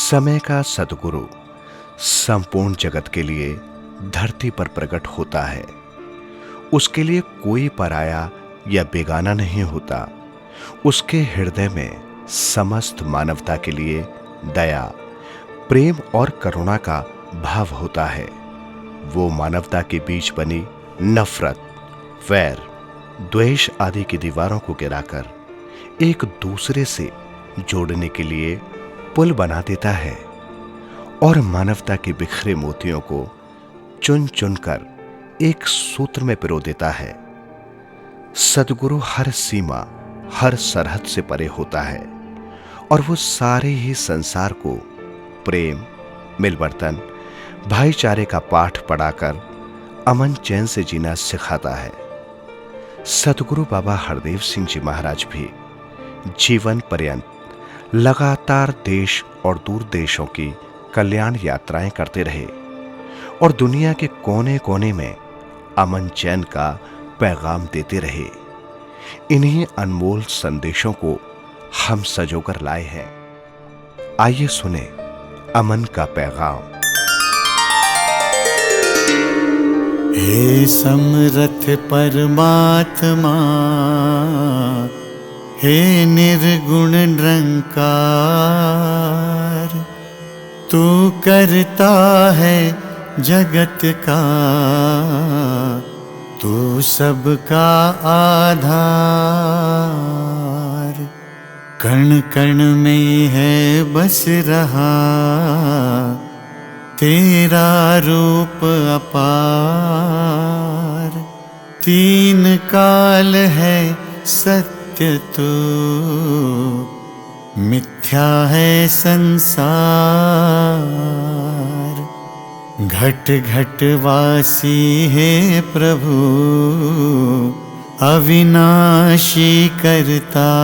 समय का सद्गुरु संपूर्ण जगत के लिए धरती पर प्रकट होता है। उसके लिए कोई पराया या बेगाना नहीं होता। उसके हृदय में समस्त मानवता के लिए दया, प्रेम और करुणा का भाव होता है। वो मानवता के बीच बनी नफरत, वैर, द्वेष आदि की दीवारों को गिराकर एक दूसरे से जोड़ने के लिए पुल बना देता है और मानवता के बिखरे मोतियों को चुन चुनकर एक सूत्र में पिरो देता है। सद्गुरु हर सीमा, हर सरहद से परे होता है और वो सारे ही संसार को प्रेम, मिलवर्तन, भाईचारे का पाठ पढ़ाकर अमन चैन से जीना सिखाता है। सद्गुरु बाबा हरदेव सिंह जी महाराज भी जीवन पर्यंत लगातार देश और दूर देशों की कल्याण यात्राएं करते रहे और दुनिया के कोने कोने में अमन चैन का पैगाम देते रहे। इन्हीं अनमोल संदेशों को हम सजोकर लाए हैं। आइए सुने अमन का पैगाम। हे समरथ परमात्मा, हे निर्गुण निरंकार, तू करता है जगत का, तू सबका आधार। कण कण में है बस रहा तेरा रूप अपार। तीन काल है सत्य तू, मिथ्या है संसार। घट घट वासी है प्रभु, अविनाशी करतार।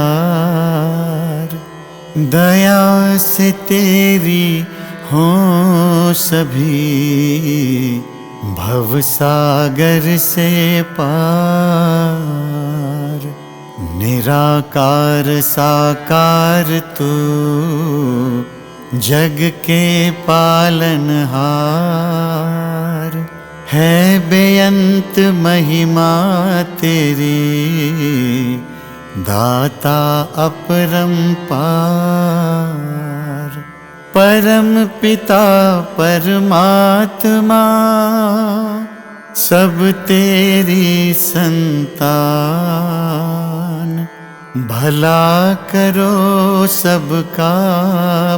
दया से तेरी हो सभी, भवसागर से पार। निराकार साकार तू, जग के पालनहार। है बेअंत महिमा तेरी, दाता अपरंपार। परम पिता परमात्मा, सब तेरी संतान। भला करो सबका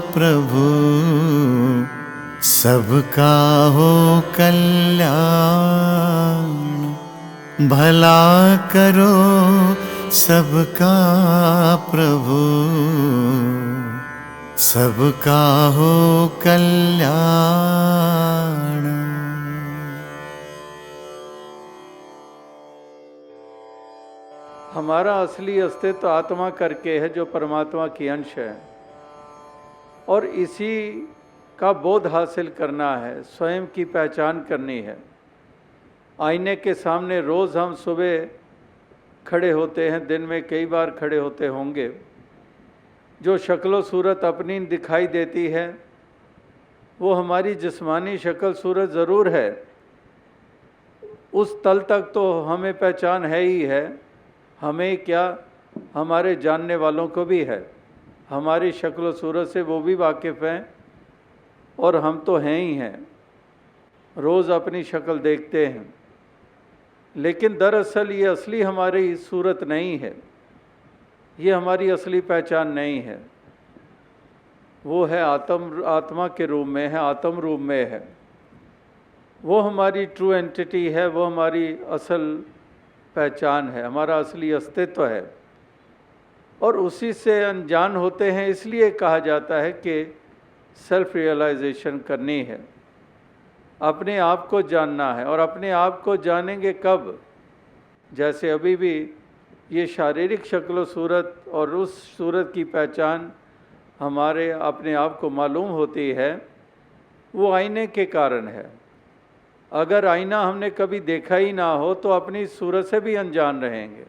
प्रभु, सबका हो कल्याण। भला करो सबका प्रभु, सबका हो कल्याण। हमारा असली अस्तित्व आत्मा करके है, जो परमात्मा की अंश है, और इसी का बोध हासिल करना है, स्वयं की पहचान करनी है। आईने के सामने रोज़ हम सुबह खड़े होते हैं, दिन में कई बार खड़े होते होंगे। जो शक्ल सूरत अपनी दिखाई देती है, वो हमारी जिस्मानी शक्ल सूरत ज़रूर है। उस तल तक तो हमें पहचान है ही है। हमें क्या, हमारे जानने वालों को भी है। हमारी शक्ल सूरत से वो भी वाकिफ़ हैं और हम तो हैं ही हैं, रोज़ अपनी शक्ल देखते हैं। लेकिन दरअसल ये असली हमारी सूरत नहीं है, ये हमारी असली पहचान नहीं है। वो है आत्मा के रूप में है, आत्म रूप में है। वो हमारी ट्रू एंटिटी है, वो हमारी असल पहचान है, हमारा असली अस्तित्व है। और उसी से अनजान होते हैं, इसलिए कहा जाता है कि सेल्फ रियलाइजेशन करनी है, अपने आप को जानना है। और अपने आप को जानेंगे कब? जैसे अभी भी ये शारीरिक शक्ल सूरत और उस सूरत की पहचान हमारे अपने आप को मालूम होती है, वो आईने के कारण है। अगर आईना हमने कभी देखा ही ना हो तो अपनी सूरत से भी अनजान रहेंगे,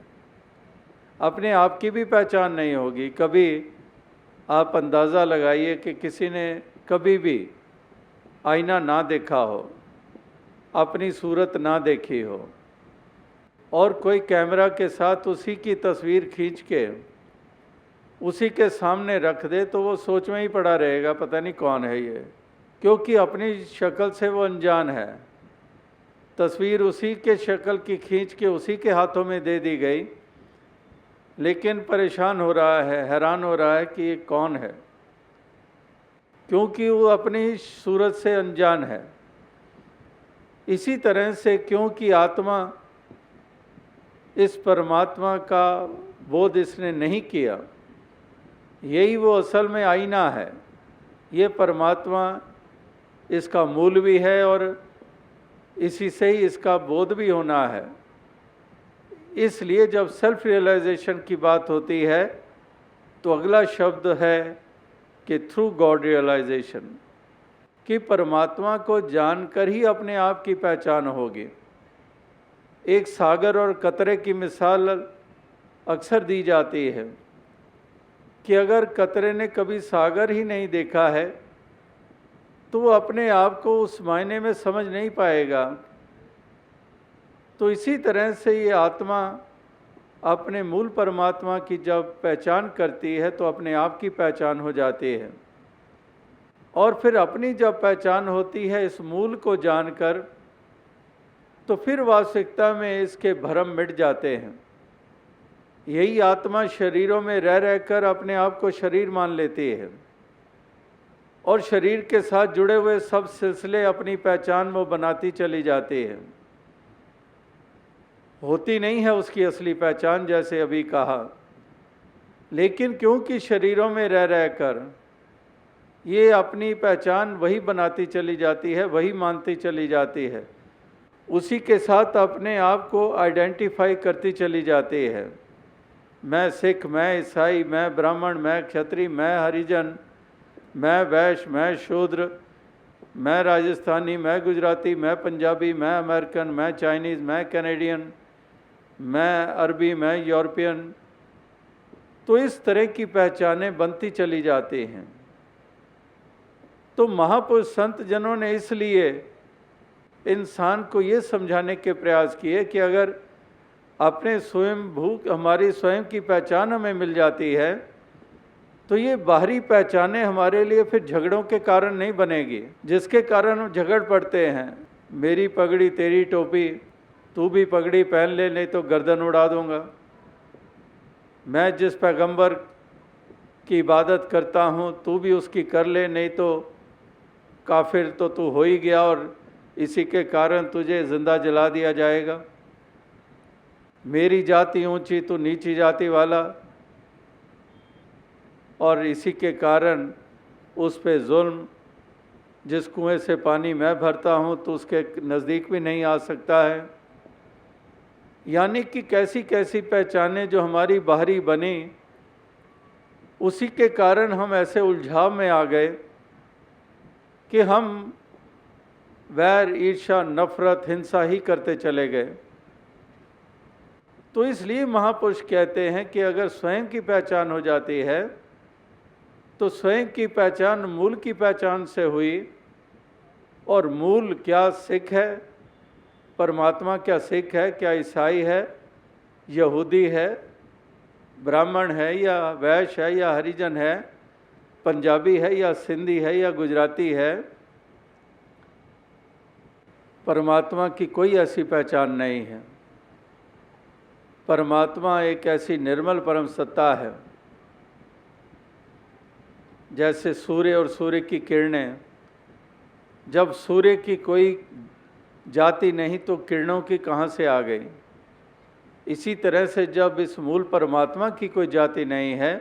अपने आप की भी पहचान नहीं होगी। कभी आप अंदाज़ा लगाइए कि किसी ने कभी भी आईना ना देखा हो, अपनी सूरत ना देखी हो, और कोई कैमरा के साथ उसी की तस्वीर खींच के उसी के सामने रख दे तो वो सोच में ही पड़ा रहेगा, पता नहीं कौन है ये, क्योंकि अपनी शक्ल से वो अनजान है। तस्वीर उसी के शक्ल की खींच के उसी के हाथों में दे दी गई, लेकिन परेशान हो रहा है, हैरान हो रहा है कि ये कौन है, क्योंकि वो अपनी सूरत से अनजान है। इसी तरह से क्योंकि आत्मा इस परमात्मा का बोध इसने नहीं किया, यही वो असल में आईना है। ये परमात्मा इसका मूल भी है और इसी से ही इसका बोध भी होना है। इसलिए जब सेल्फ रियलाइजेशन की बात होती है तो अगला शब्द है कि थ्रू गॉड रियलाइजेशन, कि परमात्मा को जानकर ही अपने आप की पहचान होगी। एक सागर और कतरे की मिसाल अक्सर दी जाती है कि अगर कतरे ने कभी सागर ही नहीं देखा है तो वो अपने आप को उस मायने में समझ नहीं पाएगा। तो इसी तरह से ये आत्मा अपने मूल परमात्मा की जब पहचान करती है तो अपने आप की पहचान हो जाती है, और फिर अपनी जब पहचान होती है इस मूल को जानकर, तो फिर वास्तविकता में इसके भ्रम मिट जाते हैं। यही आत्मा शरीरों में रह रहकर अपने आप को शरीर मान लेती है, और शरीर के साथ जुड़े हुए सब सिलसिले अपनी पहचान वो बनाती चली जाती है। होती नहीं है उसकी असली पहचान, जैसे अभी कहा, लेकिन क्योंकि शरीरों में रह रहकर ये अपनी पहचान वही बनाती चली जाती है, वही मानती चली जाती है, उसी के साथ अपने आप को आइडेंटिफाई करती चली जाती है। मैं सिख, मैं ईसाई, मैं ब्राह्मण, मैं क्षत्रिय, मैं हरिजन, मैं वैश्य, मैं शूद्र, मैं राजस्थानी, मैं गुजराती, मैं पंजाबी, मैं अमेरिकन, मैं चाइनीज़, मैं कैनेडियन, मैं अरबी, मैं यूरोपियन। तो इस तरह की पहचानें बनती चली जाती हैं। तो महापुरुष संत जनों ने इसलिए इंसान को ये समझाने के प्रयास किए कि अगर अपने स्वयं भूख हमारी स्वयं की पहचान हमें मिल जाती है तो ये बाहरी पहचानें हमारे लिए फिर झगड़ों के कारण नहीं बनेगी, जिसके कारण हम झगड़ पड़ते हैं। मेरी पगड़ी तेरी टोपी, तू भी पगड़ी पहन ले नहीं तो गर्दन उड़ा दूंगा। मैं जिस पैगंबर की इबादत करता हूँ तू भी उसकी कर ले, नहीं तो काफिर तो तू हो ही गया और इसी के कारण तुझे जिंदा जला दिया जाएगा। मेरी जाति ऊंची तू नीची जाति वाला, और इसी के कारण उस पे जुल्म, जिस कुएं से पानी मैं भरता हूँ तो उसके नज़दीक भी नहीं आ सकता है। यानी कि कैसी कैसी पहचानें जो हमारी बाहरी बनी, उसी के कारण हम ऐसे उलझाव में आ गए कि हम वैर, ईर्ष्या, नफरत, हिंसा ही करते चले गए। तो इसलिए महापुरुष कहते हैं कि अगर स्वयं की पहचान हो जाती है तो स्वयं की पहचान मूल की पहचान से हुई, और मूल क्या सिख है, परमात्मा क्या सिख है, क्या ईसाई है, यहूदी है, ब्राह्मण है या वैश्य है या हरिजन है, पंजाबी है या सिंधी है या गुजराती है, परमात्मा की कोई ऐसी पहचान नहीं है। परमात्मा एक ऐसी निर्मल परम सत्ता है, जैसे सूर्य और सूर्य की किरणें, जब सूर्य की कोई जाति नहीं तो किरणों की कहाँ से आ गई। इसी तरह से जब इस मूल परमात्मा की कोई जाति नहीं है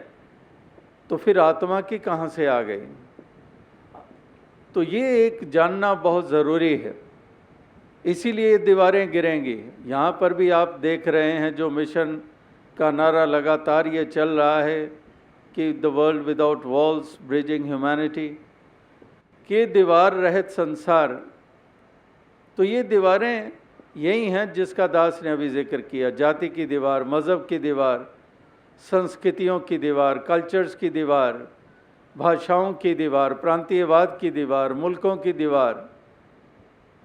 तो फिर आत्मा की कहाँ से आ गई। तो ये एक जानना बहुत ज़रूरी है। इसीलिए ये दीवारें गिरेंगी। यहाँ पर भी आप देख रहे हैं जो मिशन का नारा लगातार ये चल रहा है कि the world without walls bridging humanity, कि दीवार रहित संसार। तो ये दीवारें यही हैं जिसका दास ने अभी जिक्र किया, जाति की दीवार, मज़हब की दीवार, संस्कृतियों की दीवार, कल्चर्स की दीवार, भाषाओं की दीवार, प्रांतीयवाद की दीवार, मुल्कों की दीवार,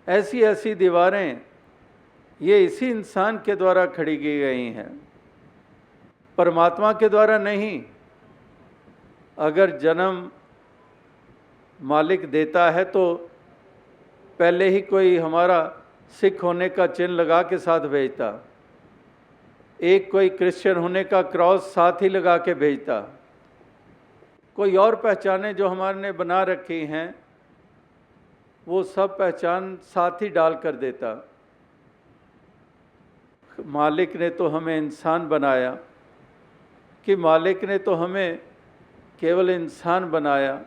ऐसी ऐसी दीवारें ये इसी इंसान के द्वारा खड़ी की गई हैं, परमात्मा के द्वारा नहीं। अगर जन्म मालिक देता है तो पहले ही कोई हमारा सिख होने का चिन्ह लगा के साथ भेजता, एक कोई क्रिश्चियन होने का क्रॉस साथ ही लगा के भेजता, कोई और पहचानें जो हमारे ने बना रखी हैं वो सब पहचान साथ ही डाल कर देता। मालिक ने तो हमें इंसान बनाया, कि मालिक ने तो हमें केवल इंसान बनाया,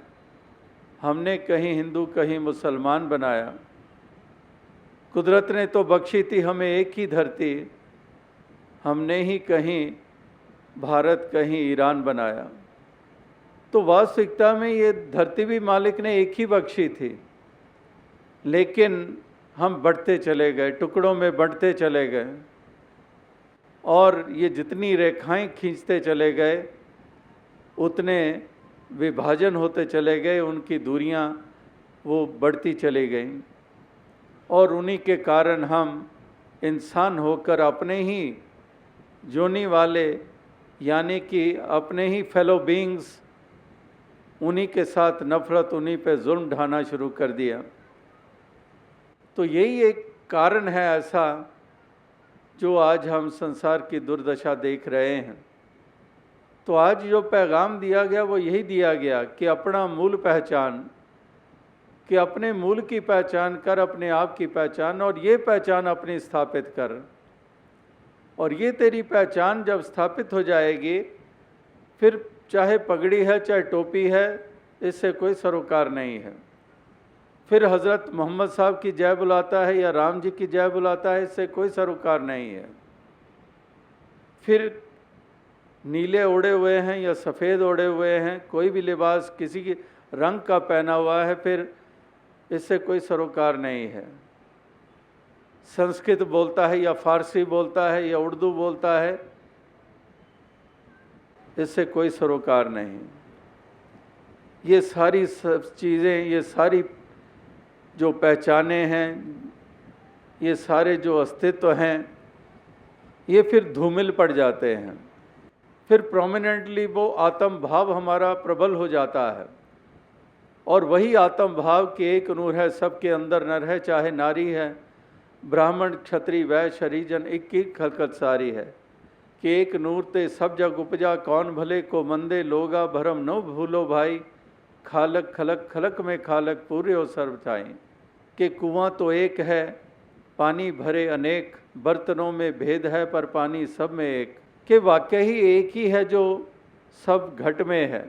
हमने कहीं हिंदू कहीं मुसलमान बनाया। कुदरत ने तो बख्शी थी हमें एक ही धरती, हमने ही कहीं भारत कहीं ईरान बनाया। तो वास्तविकता में ये धरती भी मालिक ने एक ही बख्शी थी, लेकिन हम बढ़ते चले गए, टुकड़ों में बढ़ते चले गए, और ये जितनी रेखाएं खींचते चले गए उतने विभाजन होते चले गए, उनकी दूरियां वो बढ़ती चली गईं, और उन्हीं के कारण हम इंसान होकर अपने ही जोनी वाले यानी कि अपने ही फेलो बीइंग्स, उन्हीं के साथ नफ़रत, उन्हीं पे जुल्म ढाना शुरू कर दिया। तो यही एक कारण है ऐसा जो आज हम संसार की दुर्दशा देख रहे हैं। तो आज जो पैगाम दिया गया वो यही दिया गया कि अपना मूल पहचान, कि अपने मूल की पहचान कर, अपने आप की पहचान, और ये पहचान अपनी स्थापित कर। और ये तेरी पहचान जब स्थापित हो जाएगी, फिर चाहे पगड़ी है चाहे टोपी है, इससे कोई सरोकार नहीं है। फिर हज़रत मोहम्मद साहब की जय बुलाता है या राम जी की जय बुलाता है, इससे कोई सरोकार नहीं है। फिर नीले ओढ़े हुए हैं या सफ़ेद ओढ़े हुए हैं, कोई भी लिबास किसी की रंग का पहना हुआ है, फिर इससे कोई सरोकार नहीं है। संस्कृत बोलता है या फारसी बोलता है या उर्दू बोलता है, इससे कोई सरोकार नहीं। ये सारी सब चीज़ें, ये सारी जो पहचाने हैं, ये सारे जो अस्तित्व हैं, ये फिर धूमिल पड़ जाते हैं। फिर प्रोमिनेंटली वो आत्म भाव हमारा प्रबल हो जाता है, और वही आत्म भाव की एक नूर है सबके अंदर नर है, चाहे नारी है, ब्राह्मण क्षत्रिय वैश्य हरिजन, एक खलकत सारी है, कि एक नूर ते सब जग उपजा, कौन भले को मंदे लोगा, भरम नो भूलो भाई, खालक खलक खलक में खालक पूरे हो सर्व छाई। कि कुआं तो एक है, पानी भरे अनेक, बर्तनों में भेद है पर पानी सब में एक। कि वाकई ही एक ही है जो सब घट में है,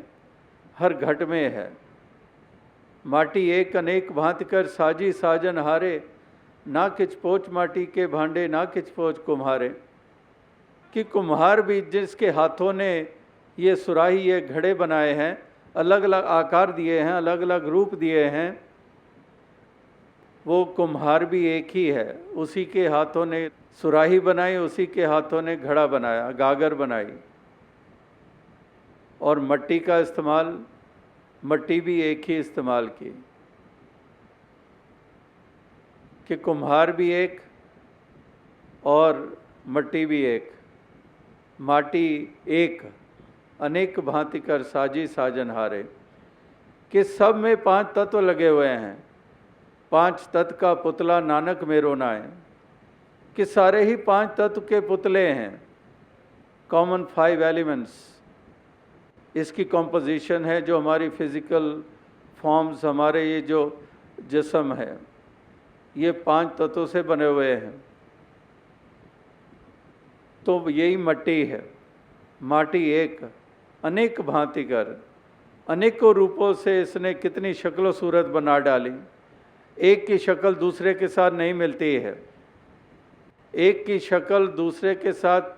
हर घट में है। माटी एक अनेक भांति कर साजी साजन हारे, ना किच पोच माटी के भांडे ना किच पोच कुम्हारे। कि कुम्हार भी जिसके हाथों ने ये सुराही, ये घड़े बनाए हैं, अलग अलग आकार दिए हैं, अलग अलग रूप दिए हैं, वो कुम्हार भी एक ही है। उसी के हाथों ने सुराही बनाई, उसी के हाथों ने घड़ा बनाया, गागर बनाई। और मट्टी का इस्तेमाल, मट्टी भी एक ही इस्तेमाल की। कि कुम्हार भी एक और मट्टी भी एक, माटी एक अनेक भांति कर साजी साजन हारे। कि सब में 5 तत्व लगे हुए हैं, 5 तत्व का पुतला नानक में रोना है। कि सारे ही 5 तत्व के पुतले हैं, कॉमन 5 एलिमेंट्स इसकी कॉम्पोजिशन है। जो हमारी फिज़िकल फॉर्म्स, हमारे ये जो जिस्म है, ये 5 तत्वों से बने हुए हैं। तो यही मट्टी है। माटी एक अनेक भांति कर, अनेकों रूपों से इसने कितनी शक्ल सूरत बना डाली। एक की शक्ल दूसरे के साथ नहीं मिलती है, एक की शक्ल दूसरे के साथ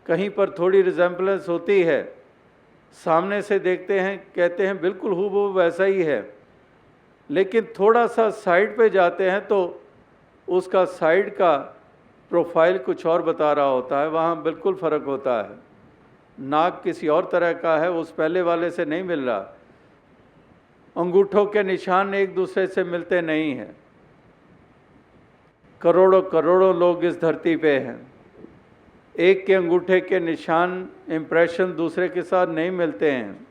कहीं पर थोड़ी रिजेम्बलेंस होती है, सामने से देखते हैं कहते हैं बिल्कुल हूबहू वैसा ही है, लेकिन थोड़ा सा साइड पे जाते हैं तो उसका साइड का प्रोफाइल कुछ और बता रहा होता है, वहाँ बिल्कुल फ़र्क होता है। नाक किसी और तरह का है, उस पहले वाले से नहीं मिल रहा। अंगूठों के निशान एक दूसरे से मिलते नहीं हैं। करोड़ों करोड़ों लोग इस धरती पे हैं, एक के अंगूठे के निशान इम्प्रेशन दूसरे के साथ नहीं मिलते हैं,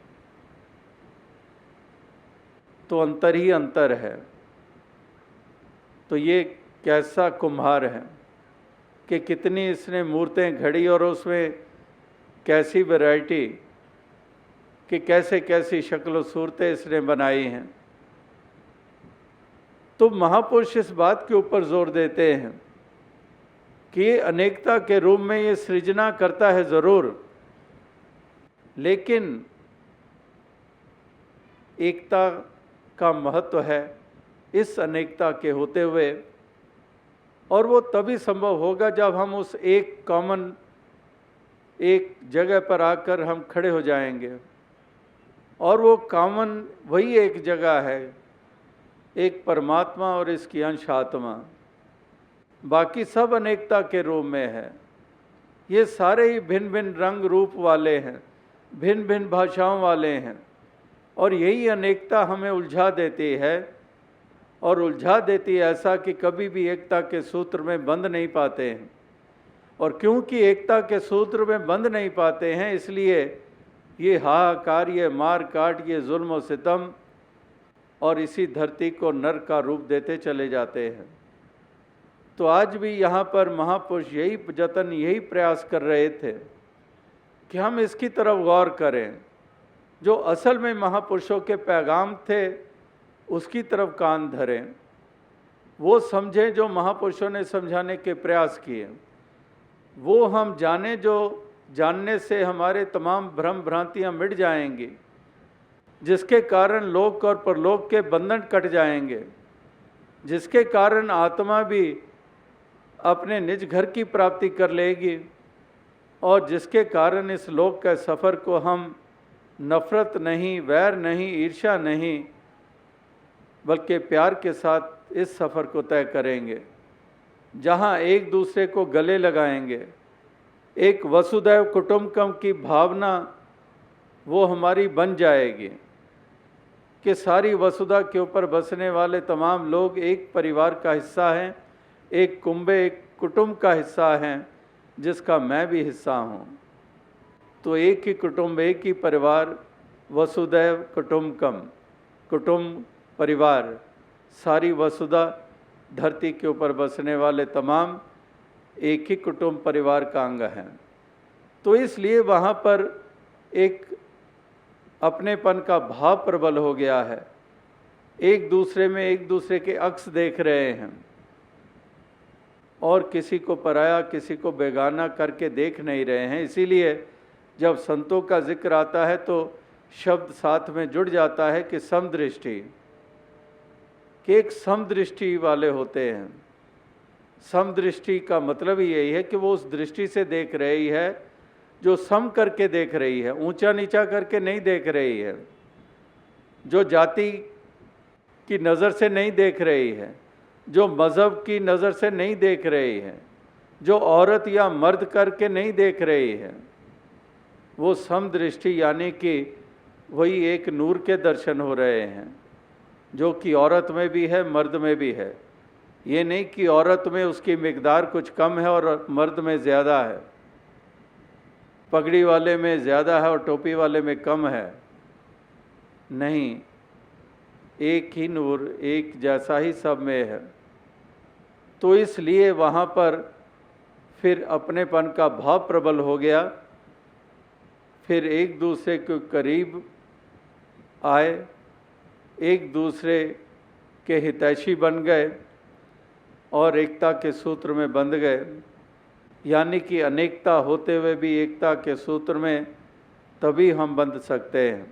तो अंतर ही अंतर है। तो ये कैसा कुम्हार है कि कितनी इसने मूर्तें घड़ी और उसमें कैसी वैरायटी कि कैसे कैसी शक्ल सूरतें इसने बनाई हैं। तो महापुरुष इस बात के ऊपर जोर देते हैं कि ये अनेकता के रूप में ये सृजना करता है ज़रूर, लेकिन एकता का महत्व है इस अनेकता के होते हुए, और वो तभी संभव होगा जब हम उस एक कॉमन एक जगह पर आकर हम खड़े हो जाएंगे। और वो कॉमन वही एक जगह है, एक परमात्मा और इसकी अंश आत्मा, बाकी सब अनेकता के रूप में है। ये सारे ही भिन्न भिन्न रंग रूप वाले हैं, भिन्न भिन्न भाषाओं वाले हैं, और यही अनेकता हमें उलझा देती है, और उलझा देती है ऐसा कि कभी भी एकता के सूत्र में बंध नहीं पाते हैं। और क्योंकि एकता के सूत्र में बंध नहीं पाते हैं, इसलिए ये हाहाकार, ये मार काट, ये जुल्म और सितम, और इसी धरती को नरक का रूप देते चले जाते हैं। तो आज भी यहाँ पर महापुरुष यही जतन, यही प्रयास कर रहे थे कि हम इसकी तरफ गौर करें, जो असल में महापुरुषों के पैगाम थे उसकी तरफ कान धरें, वो समझें जो महापुरुषों ने समझाने के प्रयास किए, वो हम जाने, जो जानने से हमारे तमाम भ्रम भ्रांतियाँ मिट जाएंगी, जिसके कारण लोक और परलोक के बंधन कट जाएंगे, जिसके कारण आत्मा भी अपने निज घर की प्राप्ति कर लेगी, और जिसके कारण इस लोक के सफ़र को हम नफ़रत नहीं, वैर नहीं, ईर्ष्या नहीं, बल्कि प्यार के साथ इस सफ़र को तय करेंगे, जहाँ एक दूसरे को गले लगाएंगे। एक वसुधैव कुटुंबकम की भावना वो हमारी बन जाएगी कि सारी वसुधा के ऊपर बसने वाले तमाम लोग एक परिवार का हिस्सा हैं, एक कुंबे, एक कुटुंब का हिस्सा हैं, जिसका मैं भी हिस्सा हूँ। तो एक ही कुटुंब, एक ही परिवार, वसुधैव कुटुंबकम, कुटुंब परिवार, सारी वसुधा धरती के ऊपर बसने वाले तमाम एक ही कुटुंब परिवार का अंग हैं। तो इसलिए वहाँ पर एक अपनेपन का भाव प्रबल हो गया है, एक दूसरे में एक दूसरे के अक्स देख रहे हैं, और किसी को पराया, किसी को बेगाना करके देख नहीं रहे हैं। इसीलिए जब संतों का जिक्र आता है तो शब्द साथ में जुड़ जाता है कि समदृष्टि, कि एक समदृष्टि वाले होते हैं। समदृष्टि का मतलब ही यही है कि वो उस दृष्टि से देख रही है जो सम करके देख रही है, ऊंचा नीचा करके नहीं देख रही है, जो जाति की नज़र से नहीं देख रही है, जो मज़हब की नज़र से नहीं देख रही है, जो औरत या मर्द करके नहीं देख रही है। वो समदृष्टि यानी कि वही एक नूर के दर्शन हो रहे हैं, जो कि औरत में भी है, मर्द में भी है। ये नहीं कि औरत में उसकी मिकदार कुछ कम है और मर्द में ज़्यादा है, पगड़ी वाले में ज़्यादा है और टोपी वाले में कम है। नहीं, एक ही नूर, एक जैसा ही सब में है। तो इसलिए वहाँ पर फिर अपनेपन का भाव प्रबल हो गया, फिर एक दूसरे के करीब आए, एक दूसरे के हितैषी बन गए और एकता के सूत्र में बंध गए। यानी कि अनेकता होते हुए भी एकता के सूत्र में तभी हम बंध सकते हैं,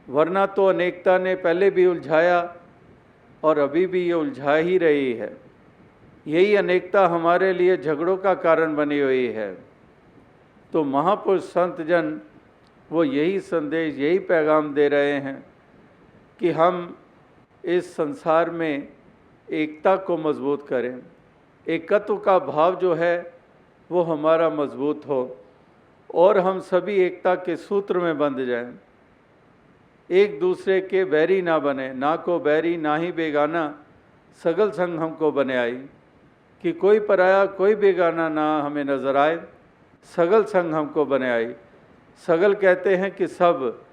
वरना तो अनेकता ने पहले भी उलझाया और अभी भी ये उलझा ही रही है। यही अनेकता हमारे लिए झगड़ों का कारण बनी हुई है। तो महापुरुष संत जन वो यही संदेश, यही पैगाम दे रहे हैं कि हम इस संसार में एकता को मजबूत करें, एकत्व का भाव जो है वो हमारा मजबूत हो और हम सभी एकता के सूत्र में बंध जाएं। एक दूसरे के बैरी ना बने, ना को बैरी ना ही बेगाना, सगल संग हमको बने आई। कि कोई पराया कोई बेगाना ना हमें नजर आए, सगल संग हमको बने आई। सगल कहते हैं कि सब,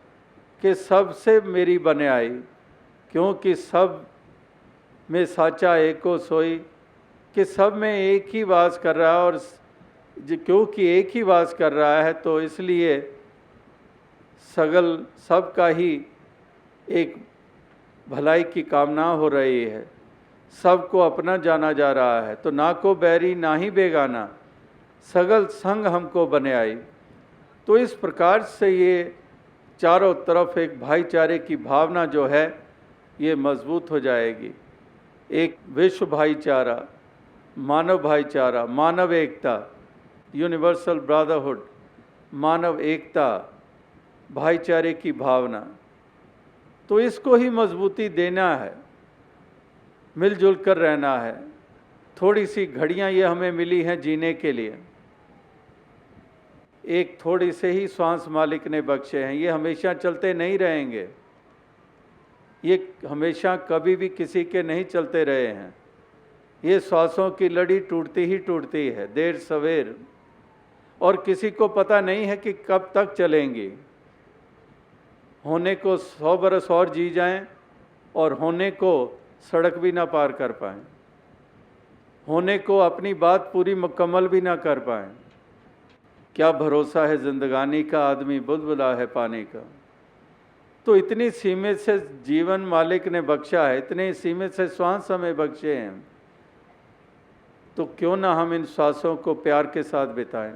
के सब से मेरी बने आई, क्योंकि सब में साचा एको सोई, कि सब में एक ही वास कर रहा है। और क्योंकि एक ही वास कर रहा है तो इसलिए सगल सबका ही एक भलाई की कामना हो रही है, सबको अपना जाना जा रहा है। तो ना को बैरी ना ही बेगाना, सगल संग हमको बने आई। तो इस प्रकार से ये चारों तरफ एक भाईचारे की भावना जो है ये मजबूत हो जाएगी। एक विश्व भाईचारा, मानव भाईचारा, मानव एकता, यूनिवर्सल ब्रदरहुड, मानव एकता, भाईचारे की भावना, तो इसको ही मजबूती देना है, मिलजुल कर रहना है। थोड़ी सी घड़ियां ये हमें मिली हैं जीने के लिए, एक थोड़ी से ही श्वास मालिक ने बख्शे हैं, ये हमेशा चलते नहीं रहेंगे, ये हमेशा कभी भी किसी के नहीं चलते रहे हैं। ये श्वासों की लड़ी टूटती ही टूटती है, देर सवेर, और किसी को पता नहीं है कि कब तक चलेंगी। होने को 100 बरस और जी जाएं और होने को सड़क भी ना पार कर पाएं, होने को अपनी बात पूरी मुकम्मल भी ना कर पाएं। क्या भरोसा है जिंदगानी का, आदमी बुलबुला है पानी का। तो इतनी सीमित से जीवन मालिक ने बख्शा है, इतने सीमित से श्वास हमें बख्शे हैं, तो क्यों ना हम इन श्वासों को प्यार के साथ बिताएं।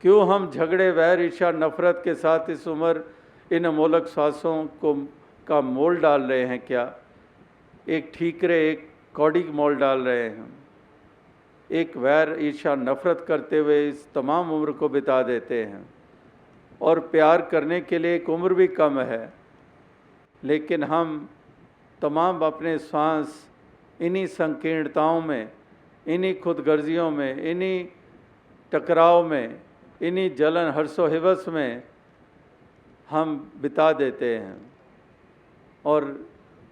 क्यों हम झगड़े, वैर, ईर्ष्या, नफरत के साथ इस उम्र इन अमोलक श्वासों को का मोल डाल रहे हैं। क्या एक ठीकरे, एक कौड़ी मोल डाल रहे हैं, एक वैर, ईर्ष्या, नफरत करते हुए इस तमाम उम्र को बिता देते हैं। और प्यार करने के लिए एक उम्र भी कम है, लेकिन हम तमाम अपने श्वास इन्हीं संकीर्णताओं में, इन्हीं खुदगर्जियों में, इन्हीं टकराव में, इन्हीं जलन, हर्षो हिवस में हम बिता देते हैं। और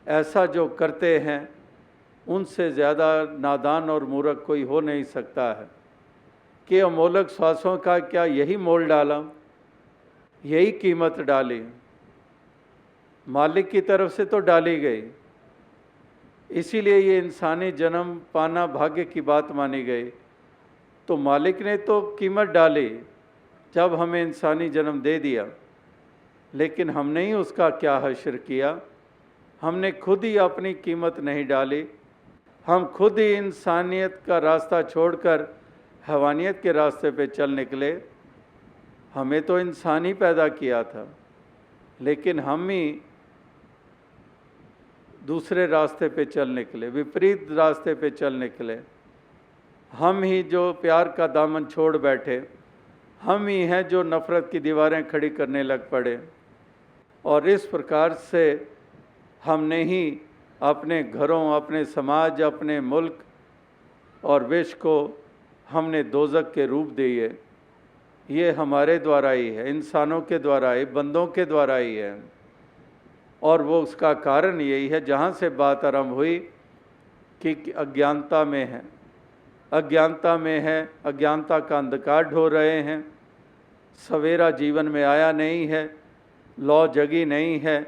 ऐसा जो करते हैं उनसे ज़्यादा नादान और मूर्ख कोई हो नहीं सकता है कि अमोलक श्वासों का क्या यही मोल डाला, यही कीमत डाली, मालिक की तरफ से तो डाली गई, इसीलिए ये इंसानी जन्म पाना भाग्य की बात मानी गई। तो मालिक ने तो कीमत डाली जब हमें इंसानी जन्म दे दिया, लेकिन हमने ही उसका क्या हश्र किया। हमने खुद ही अपनी कीमत नहीं डाली, हम खुद ही इंसानियत का रास्ता छोड़कर हैवानियत के रास्ते पे चल निकले। हमें तो इंसान ही पैदा किया था, लेकिन हम ही दूसरे रास्ते पे चल निकले, विपरीत रास्ते पे चल निकले। हम ही जो प्यार का दामन छोड़ बैठे, हम ही हैं जो नफ़रत की दीवारें खड़ी करने लग पड़े। और इस प्रकार से हमने ही अपने घरों, अपने समाज, अपने मुल्क और विश्व को हमने दोज़ख के रूप दिए। ये हमारे द्वारा ही है, इंसानों के द्वारा ही, बंदों के द्वारा ही है। और वो उसका कारण यही है, जहाँ से बात आरंभ हुई कि अज्ञानता में है, अज्ञानता में है, अज्ञानता का अंधकार ढो रहे हैं, सवेरा जीवन में आया नहीं है, लौ जगी नहीं है,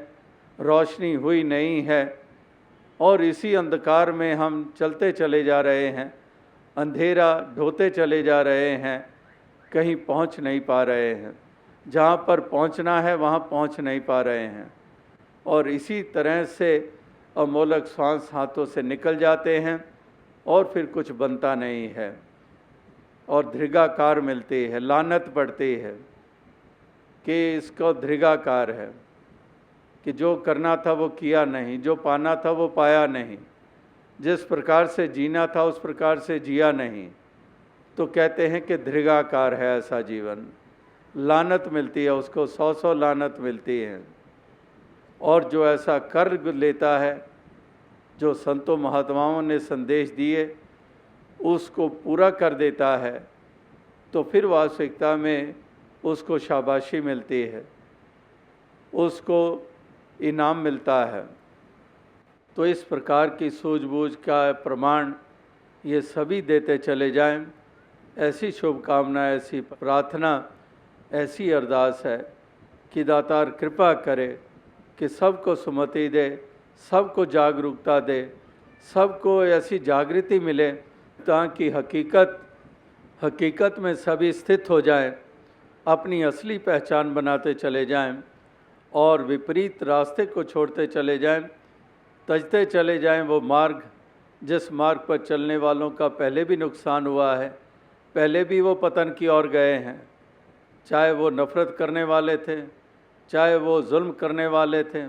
रोशनी हुई नहीं है, और इसी अंधकार में हम चलते चले जा रहे हैं, अंधेरा ढोते चले जा रहे हैं, कहीं पहुंच नहीं पा रहे हैं, जहां पर पहुंचना है वहां पहुंच नहीं पा रहे हैं। और इसी तरह से अमोलक श्वास हाथों से निकल जाते हैं और फिर कुछ बनता नहीं है, और धृगाकार मिलती है, लानत पड़ती है कि इसको धृगाकार है, कि जो करना था वो किया नहीं, जो पाना था वो पाया नहीं, जिस प्रकार से जीना था उस प्रकार से जिया नहीं। तो कहते हैं कि धृगाकार है ऐसा जीवन, लानत मिलती है उसको, 100 लानत मिलती है। और जो ऐसा कर लेता है, जो संतों महात्माओं ने संदेश दिए उसको पूरा कर देता है, तो फिर वास्तविकता में उसको शाबाशी मिलती है, उसको इनाम मिलता है। तो इस प्रकार की सूझबूझ का प्रमाण ये सभी देते चले जाएं। ऐसी शुभकामना, ऐसी प्रार्थना, ऐसी अरदास है कि दातार कृपा करे कि सबको सुमति दे, सबको जागरूकता दे, सबको ऐसी जागृति मिले ताकि हकीकत में सभी स्थित हो जाएं, अपनी असली पहचान बनाते चले जाएं और विपरीत रास्ते को छोड़ते चले जाएं, तजते चले जाएं वो मार्ग जिस मार्ग पर चलने वालों का पहले भी नुकसान हुआ है, पहले भी वो पतन की ओर गए हैं। चाहे वो नफ़रत करने वाले थे, चाहे वो जुल्म करने वाले थे,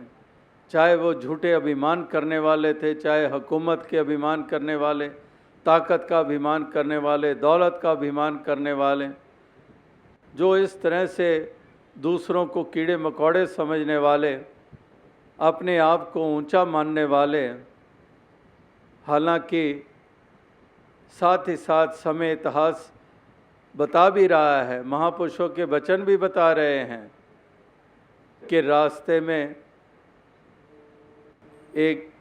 चाहे वो झूठे अभिमान करने वाले थे, चाहे हुकूमत के अभिमान करने वाले, ताकत का अभिमान करने वाले, दौलत का अभिमान करने वाले, जो इस तरह से दूसरों को कीड़े मकोड़े समझने वाले, अपने आप को ऊंचा मानने वाले, हालांकि साथ ही साथ समय इतिहास बता भी रहा है, महापुरुषों के वचन भी बता रहे हैं कि रास्ते में एक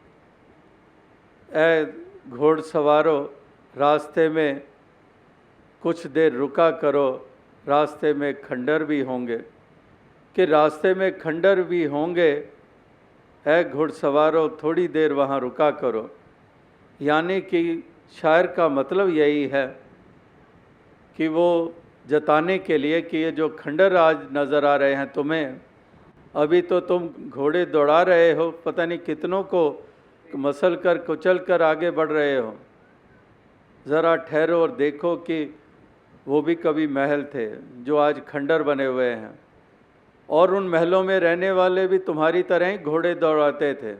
घोड़सवारों, रास्ते में कुछ देर रुका करो, रास्ते में खंडर भी होंगे, कि रास्ते में खंडर भी होंगे, घुड़सवारों थोड़ी देर वहाँ रुका करो। यानी कि शायर का मतलब यही है कि वो जताने के लिए कि ये जो खंडर आज नज़र आ रहे हैं तुम्हें, अभी तो तुम घोड़े दौड़ा रहे हो, पता नहीं कितनों को मसल कर कुचल कर आगे बढ़ रहे हो। ज़रा ठहरो और देखो कि वो भी कभी महल थे जो आज खंडर बने हुए हैं, और उन महलों में रहने वाले भी तुम्हारी तरह ही घोड़े दौड़ाते थे।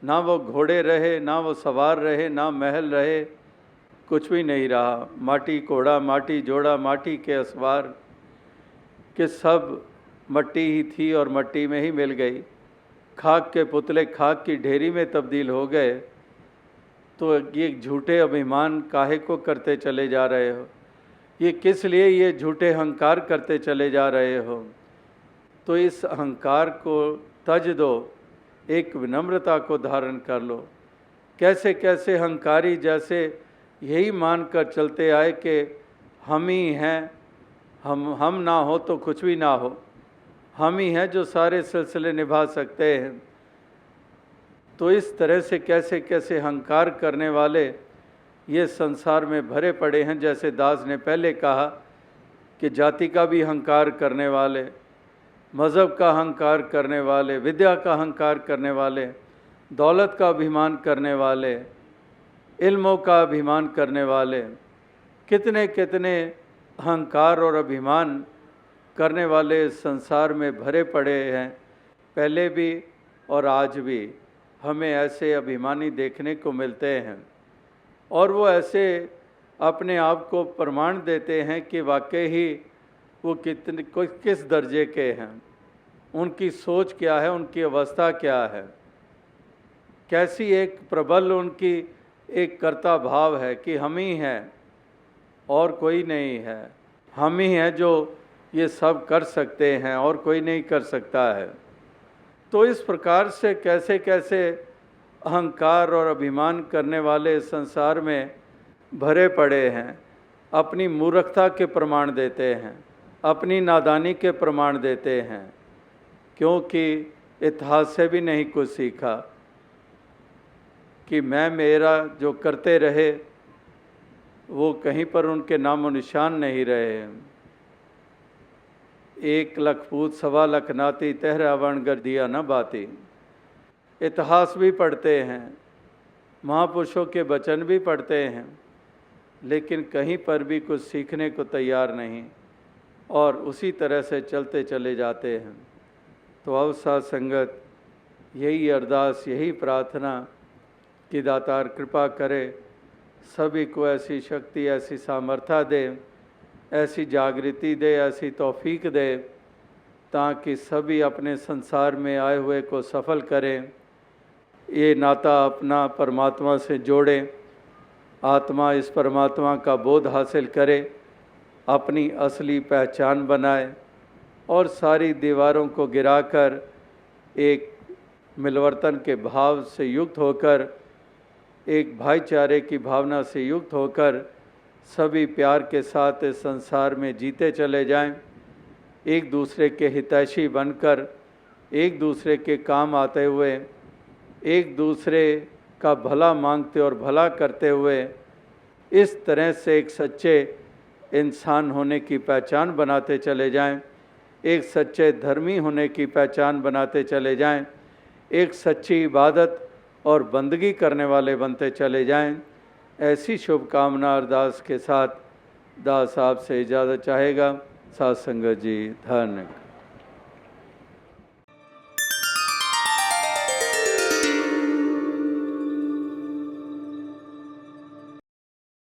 ना वो घोड़े रहे, ना वो सवार रहे, ना महल रहे, कुछ भी नहीं रहा। माटी कोड़ा, माटी जोड़ा, माटी के असवार के सब मट्टी ही थी और मट्टी में ही मिल गई। खाक के पुतले खाक की ढेरी में तब्दील हो गए। तो ये झूठे अभिमान काहे को करते चले जा रहे हो? ये किस लिए ये झूठे अहंकार करते चले जा रहे हो? तो इस अहंकार को तज दो, एक विनम्रता को धारण कर लो। कैसे कैसे अहंकारी जैसे यही मानकर चलते आए कि हम ही हैं, हम ना हो तो कुछ भी ना हो, हम ही हैं जो सारे सिलसिले निभा सकते हैं। तो इस तरह से कैसे कैसे अहंकार करने वाले ये संसार में भरे पड़े हैं। जैसे दास ने पहले कहा कि जाति का भी अहंकार करने वाले, मज़हब का अहंकार करने वाले, विद्या का अहंकार करने वाले, दौलत का अभिमान करने वाले, इल्मों का अभिमान करने वाले, कितने कितने अहंकार और अभिमान करने वाले संसार में भरे पड़े हैं। पहले भी और आज भी हमें ऐसे अभिमानी देखने को मिलते हैं, और वो ऐसे अपने आप को प्रमाण देते हैं कि वाकई ही वो किस दर्जे के हैं, उनकी सोच क्या है, उनकी अवस्था क्या है, कैसी एक प्रबल उनकी एक कर्ता भाव है कि हम ही हैं और कोई नहीं है, हम ही हैं जो ये सब कर सकते हैं और कोई नहीं कर सकता है। तो इस प्रकार से कैसे कैसे अहंकार और अभिमान करने वाले संसार में भरे पड़े हैं, अपनी मूर्खता के प्रमाण देते हैं, अपनी नादानी के प्रमाण देते हैं, क्योंकि इतिहास से भी नहीं कुछ सीखा कि मैं मेरा जो करते रहे वो कहीं पर उनके नामो निशान नहीं रहे। 1 लाख पूत 1.25 लाख नाती, तेहरा वण कर दिया न बाती। इतिहास भी पढ़ते हैं, महापुरुषों के वचन भी पढ़ते हैं, लेकिन कहीं पर भी कुछ सीखने को तैयार नहीं, और उसी तरह से चलते चले जाते हैं। तो अब साथ संगत यही अरदास, यही प्रार्थना कि दातार कृपा करे, सभी को ऐसी शक्ति, ऐसी सामर्थ्य दे, ऐसी जागृति दे, ऐसी तौफीक दे, ताकि सभी अपने संसार में आए हुए को सफल करें, ये नाता अपना परमात्मा से जोड़ें, आत्मा इस परमात्मा का बोध हासिल करे, अपनी असली पहचान बनाए, और सारी दीवारों को गिराकर एक मिलवर्तन के भाव से युक्त होकर, एक भाईचारे की भावना से युक्त होकर सभी प्यार के साथ इस संसार में जीते चले जाएं, एक दूसरे के हितैषी बनकर, एक दूसरे के काम आते हुए, एक दूसरे का भला मांगते और भला करते हुए इस तरह से एक सच्चे इंसान होने की पहचान बनाते चले जाएं, एक सच्चे धर्मी होने की पहचान बनाते चले जाएं, एक सच्ची इबादत और बंदगी करने वाले बनते चले जाएं। ऐसी शुभकामना अरदास के साथ दास आपसे इजाज़त चाहेगा। साथ संगत जी, धन्यवाद।